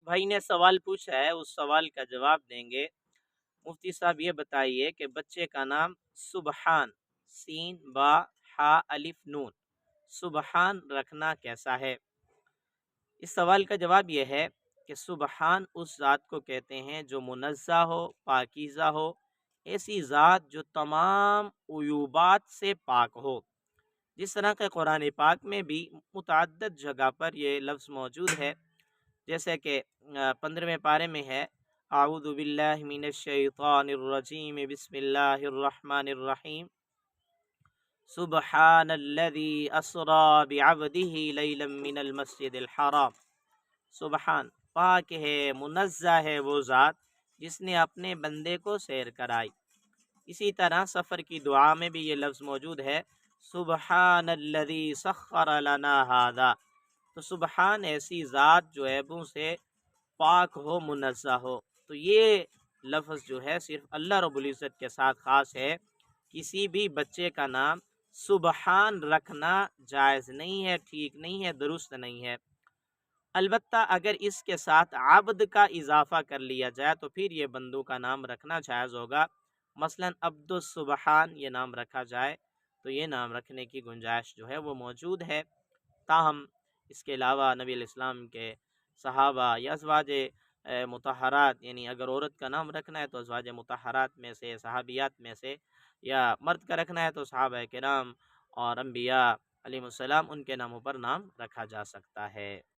بھائی نے سوال پوچھا ہے، اس سوال کا جواب دیں گے۔ مفتی صاحب یہ بتائیے کہ بچے کا نام سبحان، سین با ہا الف نون، سبحان رکھنا کیسا ہے؟ اس سوال کا جواب یہ ہے کہ سبحان اس ذات کو کہتے ہیں جو منزہ ہو، پاکیزہ ہو، ایسی ذات جو تمام عیوبات سے پاک ہو۔ جس طرح کہ قرآن پاک میں بھی متعدد جگہ پر یہ لفظ موجود ہے، جیسے کہ 15ویں پارے میں ہے، اعوذ باللہ من الشیطان الرجیم بسم اللہ الرحمن الرحیم، سبحان الذي اسرا بعبده لیلا من المسجد الحرام۔ سبحان، پاک ہے، منزہ ہے وہ ذات جس نے اپنے بندے کو سیر کرائی۔ اسی طرح سفر کی دعا میں بھی یہ لفظ موجود ہے، سبحان الذی سخر لنا ھذا۔ تو سبحان ایسی ذات جو عیبوں سے پاک ہو، منزہ ہو۔ تو یہ لفظ جو ہے صرف اللہ رب العزت کے ساتھ خاص ہے۔ کسی بھی بچے کا نام سبحان رکھنا جائز نہیں ہے، ٹھیک نہیں ہے، درست نہیں ہے۔ البتہ اگر اس کے ساتھ عبد کا اضافہ کر لیا جائے تو پھر یہ بندوں کا نام رکھنا جائز ہوگا۔ مثلا عبد السبحان یہ نام رکھا جائے تو یہ نام رکھنے کی گنجائش جو ہے وہ موجود ہے۔ تاہم اس کے علاوہ نبی علیہ السلام کے صحابہ یا ازواج مطہرات، یعنی اگر عورت کا نام رکھنا ہے تو ازواج مطہرات میں سے، صحابیات میں سے، یا مرد کا رکھنا ہے تو صحابہ کرام اور انبیاء علیہ السلام ان کے ناموں پر نام رکھا جا سکتا ہے۔